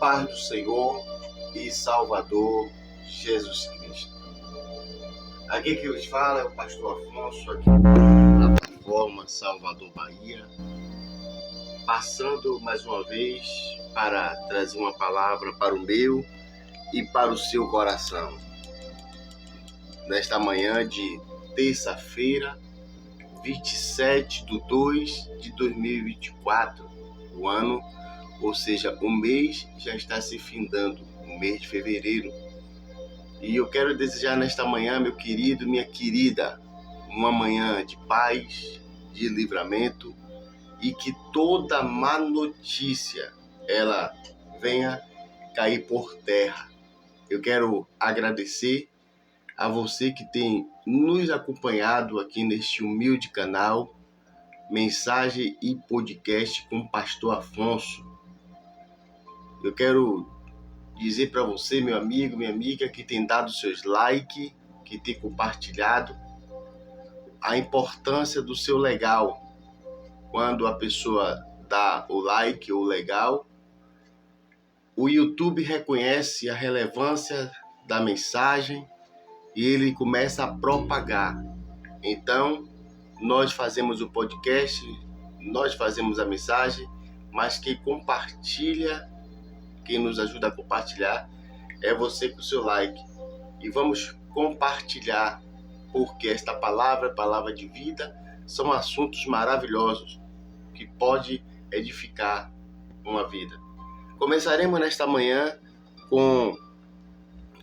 paz do Senhor e Salvador Jesus Cristo. Aqui que vos fala é o pastor Afonso, aqui na plataforma Salvador, Bahia, passando mais uma vez para trazer uma palavra para o meu e para o seu coração. Nesta manhã de terça-feira, 27/2/2024, o ano, ou seja, o mês já está se findando, o mês de fevereiro. E eu quero desejar nesta manhã, meu querido, minha querida, uma manhã de paz, de livramento, e que toda má notícia ela venha cair por terra. Eu quero agradecer a você que tem nos acompanhado aqui neste humilde canal, Mensagem e Podcast com o Pastor Afonso. Eu quero dizer para você, meu amigo, minha amiga, que tem dado seus likes, que tem compartilhado, a importância do seu legal. Quando a pessoa dá o like ou legal, o YouTube reconhece a relevância da mensagem e ele começa a propagar. Então, nós fazemos o podcast, nós fazemos a mensagem, mas quem compartilha, quem nos ajuda a compartilhar, é você com o seu like. E vamos compartilhar, porque esta palavra, palavra de vida, são assuntos maravilhosos que pode edificar uma vida. Começaremos nesta manhã com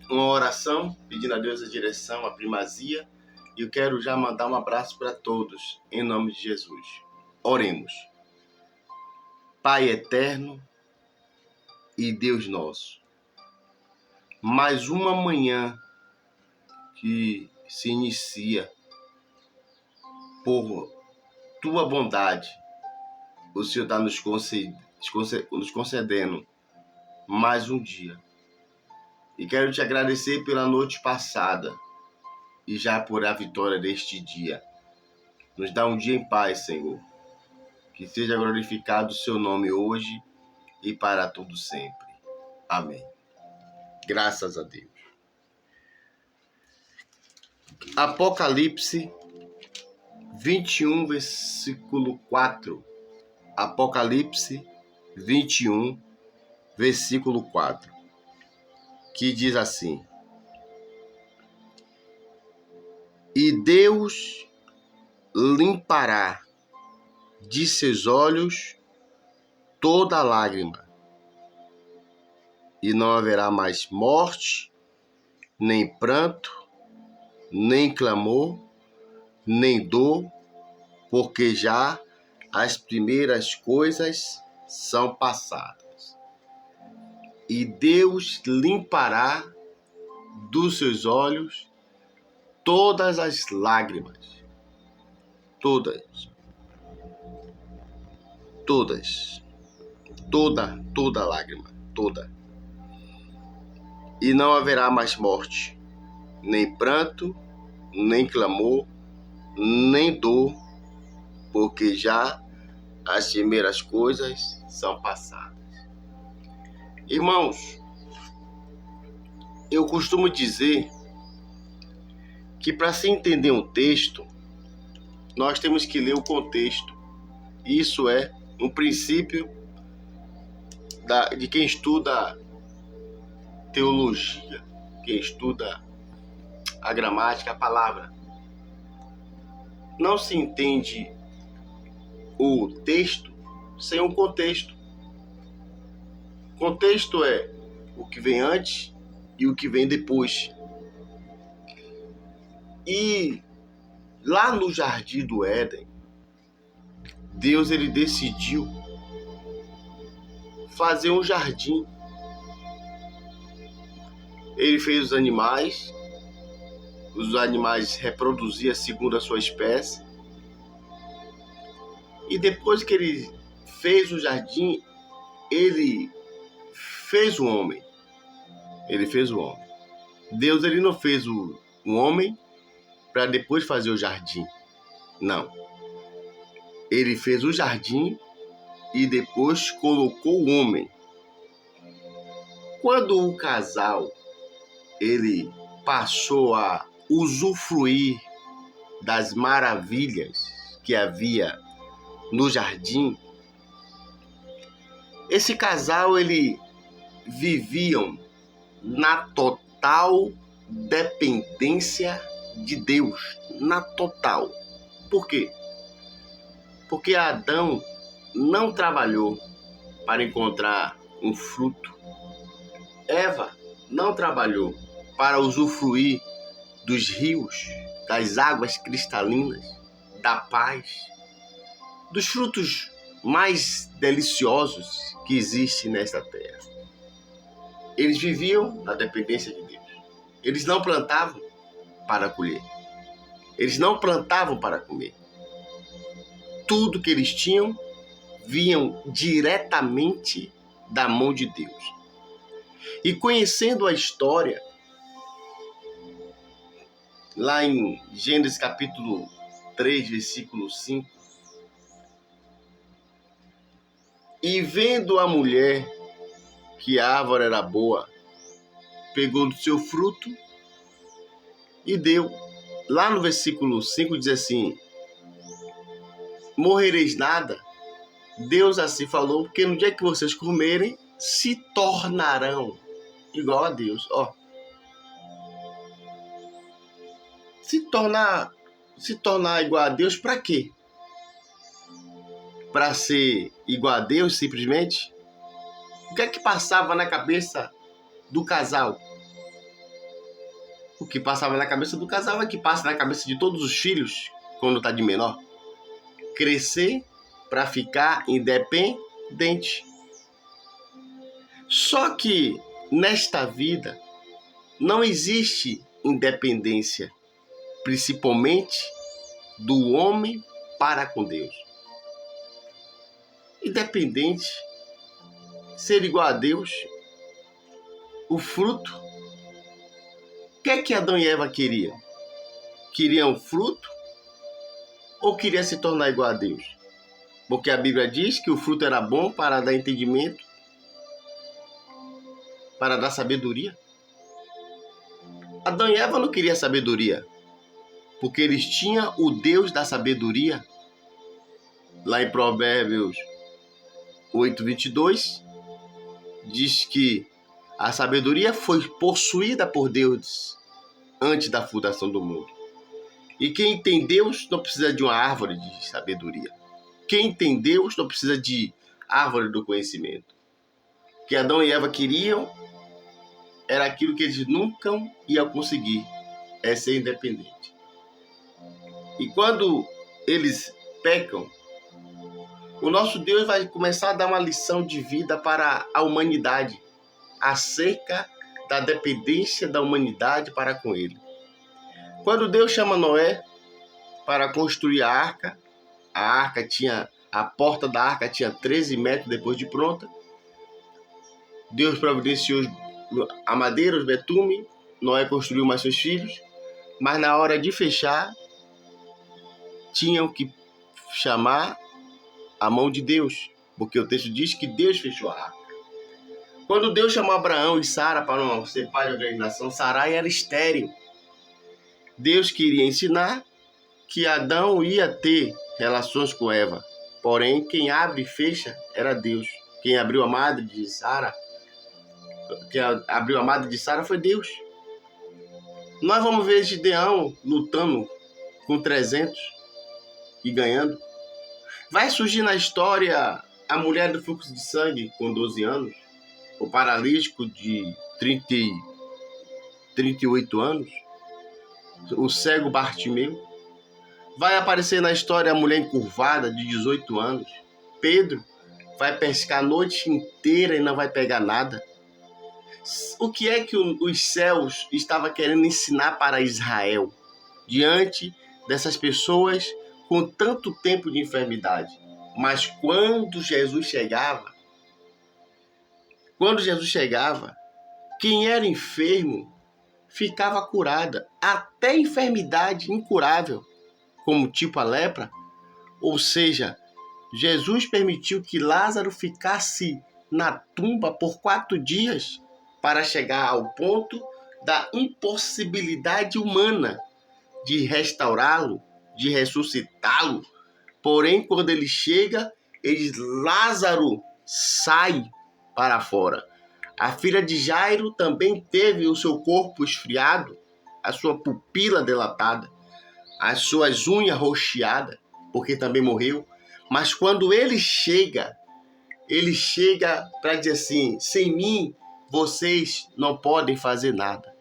uma oração, pedindo a Deus a direção, a primazia, e eu quero já mandar um abraço para todos, em nome de Jesus. Oremos. Pai eterno e Deus nosso, mais uma manhã que se inicia por Tua bondade. O Senhor está nos concedendo mais um dia. E quero te agradecer pela noite passada e já por a vitória deste dia. Nos dá um dia em paz, Senhor. Que seja glorificado o seu nome hoje e para todo sempre. Amém. Graças a Deus. Apocalipse 21, versículo 4. Apocalipse 21, versículo 4. Que diz assim: E Deus limpará de seus olhos toda lágrima, e não haverá mais morte, nem pranto, nem clamor, nem dor, porque já as primeiras coisas são passadas. E Deus limpará dos seus olhos todas as lágrimas. Todas. Toda lágrima. Toda. E não haverá mais morte, nem pranto, nem clamor, nem dor, porque já as primeiras coisas são passadas. Irmãos, eu costumo dizer que para se entender um texto, nós temos que ler o contexto. Isso é um princípio de quem estuda teologia, quem estuda a gramática, a palavra. Não se entende o texto sem um contexto. Contexto é o que vem antes e o que vem depois. E lá no Jardim do Éden, Deus ele decidiu fazer um jardim. Ele fez os animais reproduziam segundo a sua espécie. E depois que ele fez o jardim, ele fez o homem. Deus ele não fez o homem para depois fazer o jardim. Não. Ele fez o jardim e depois colocou o homem. quando o casal ele passou a usufruir das maravilhas que havia no jardim, esse casal ele viviam na total dependência de Deus, na total. Por quê? Porque Adão não trabalhou para encontrar um fruto. Eva não trabalhou para usufruir dos rios, das águas cristalinas, da paz, dos frutos mais deliciosos que existem nesta terra. Eles viviam na dependência de Deus. Eles não plantavam para colher. Eles não plantavam para comer. Tudo que eles tinham vinham diretamente da mão de Deus. E conhecendo a história, lá em Gênesis capítulo 3, versículo 5, e vendo a mulher que a árvore era boa, pegou do seu fruto e deu. Lá no versículo 5 diz assim: morrereis nada. Deus assim falou, porque no dia que vocês comerem, se tornarão igual a Deus. Se tornar igual a Deus para quê? Para ser igual a Deus simplesmente? O que é que passava na cabeça do casal? O que passava na cabeça do casal é que passa na cabeça de todos os filhos quando está de menor. Crescer para ficar independente. Só que nesta vida não existe independência, principalmente do homem para com Deus. Independente, ser igual a Deus, o fruto. O que é que Adão e Eva queriam? Queriam fruto ou queriam se tornar igual a Deus? Porque a Bíblia diz que o fruto era bom para dar entendimento, para dar sabedoria. Adão e Eva não queriam sabedoria, porque eles tinham o Deus da sabedoria. Lá em Provérbios 8:22, diz que a sabedoria foi possuída por Deus antes da fundação do mundo. E quem tem Deus não precisa de uma árvore de sabedoria. Quem tem Deus não precisa de árvore do conhecimento. O que Adão e Eva queriam era aquilo que eles nunca iam conseguir, é ser independente. E quando eles pecam, o nosso Deus vai começar a dar uma lição de vida para a humanidade acerca da dependência da humanidade para com ele. Quando Deus chama Noé para construir a porta da arca tinha 13 metros depois de pronta. Deus providenciou a madeira, os betumes, Noé construiu mais seus filhos, mas na hora de fechar, tinham que chamar a mão de Deus, porque o texto diz que Deus fechou a arca. Quando Deus chamou Abraão e Sara para não ser pai de grande nação, Sarai era estéril. Deus queria ensinar que Adão ia ter relações com Eva, porém quem abre e fecha era Deus. Quem abriu a madre de Sara foi Deus. Nós vamos ver Gideão lutando com 300 e ganhando. Vai surgir na história a mulher do fluxo de sangue com 12 anos, o paralítico de 38 anos, o cego Bartimeu. Vai aparecer na história a mulher encurvada de 18 anos. Pedro vai pescar a noite inteira e não vai pegar nada. O que é que os céus estavam querendo ensinar para Israel diante dessas pessoas com tanto tempo de enfermidade? Mas quando Jesus chegava, quem era enfermo ficava curada, até enfermidade incurável, como tipo a lepra. Ou seja, Jesus permitiu que Lázaro ficasse na tumba por 4 dias para chegar ao ponto da impossibilidade humana de restaurá-lo, de ressuscitá-lo. Porém, quando ele chega, Lázaro sai para fora. A filha de Jairo também teve o seu corpo esfriado, a sua pupila dilatada, as suas unhas roxeadas, porque também morreu. Mas quando ele chega para dizer assim: sem mim, vocês não podem fazer nada.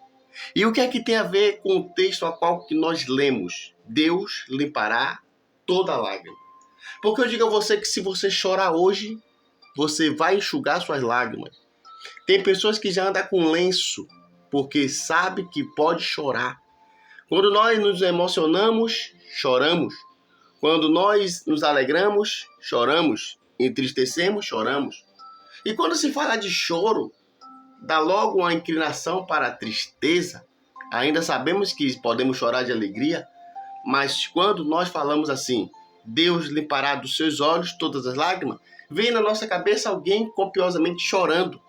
E o que é que tem a ver com o texto a qual que nós lemos? Deus limpará toda lágrima. Porque eu digo a você que se você chorar hoje, você vai enxugar suas lágrimas. Tem pessoas que já andam com lenço, porque sabe que pode chorar. Quando nós nos emocionamos, choramos. Quando nós nos alegramos, choramos. Entristecemos, choramos. E quando se fala de choro, dá logo uma inclinação para a tristeza. Ainda sabemos que podemos chorar de alegria, mas quando nós falamos assim: Deus limpará dos seus olhos todas as lágrimas, vem na nossa cabeça alguém copiosamente chorando,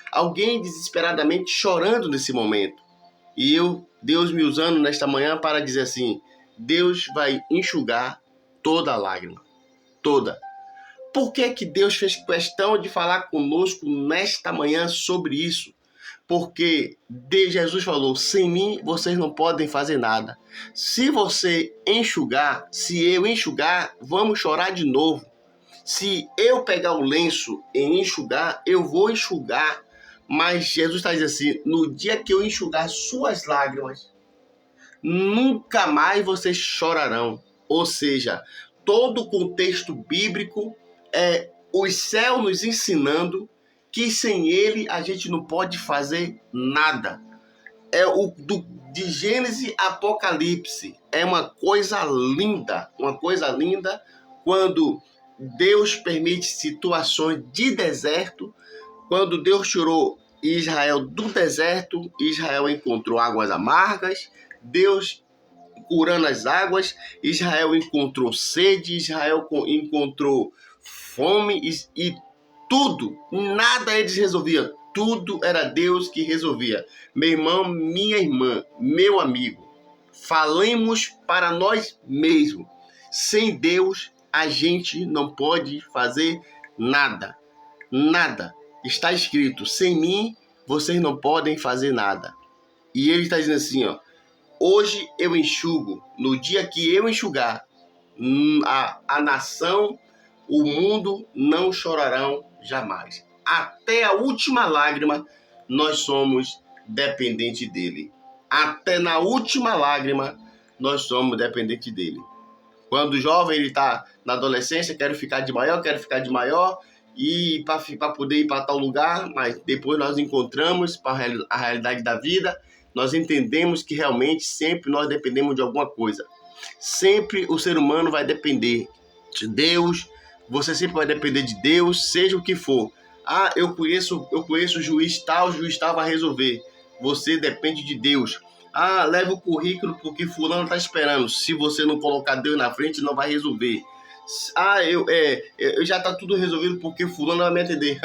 alguém desesperadamente chorando nesse momento. E Deus me usando nesta manhã para dizer assim: Deus vai enxugar toda a lágrima, toda. Por que Deus fez questão de falar conosco nesta manhã sobre isso? Porque Jesus falou: sem mim vocês não podem fazer nada. Se você enxugar, se eu enxugar, vamos chorar de novo. Se eu pegar o lenço e enxugar, eu vou enxugar. Mas Jesus está dizendo assim: no dia que eu enxugar suas lágrimas, nunca mais vocês chorarão. Ou seja, todo o contexto bíblico é os céus nos ensinando que sem ele a gente não pode fazer nada. De Gênesis a Apocalipse. É uma coisa linda quando Deus permite situações de deserto. Quando Deus tirou Israel do deserto, Israel encontrou águas amargas. Deus curando as águas, Israel encontrou sede, Israel encontrou fome e tudo, nada eles resolviam, tudo era Deus que resolvia. Meu irmão, minha irmã, meu amigo, falemos para nós mesmos. Sem Deus, a gente não pode fazer nada. Nada. Está escrito: sem mim, vocês não podem fazer nada. E ele está dizendo assim, ó: hoje eu enxugo, no dia que eu enxugar, a nação, o mundo não chorarão jamais. Até a última lágrima, nós somos dependentes dele. Até na última lágrima, nós somos dependentes dele. Quando o jovem está na adolescência, quero ficar de maior, e para poder ir para tal lugar, mas depois nós encontramos para a realidade da vida, nós entendemos que realmente sempre nós dependemos de alguma coisa. Sempre o ser humano vai depender de Deus. Você sempre vai depender de Deus, seja o que for. Ah, eu conheço o juiz tal vai resolver. Você depende de Deus. Ah, leva o currículo porque fulano está esperando. Se você não colocar Deus na frente, não vai resolver. Ah, já está tudo resolvido porque fulano vai me atender.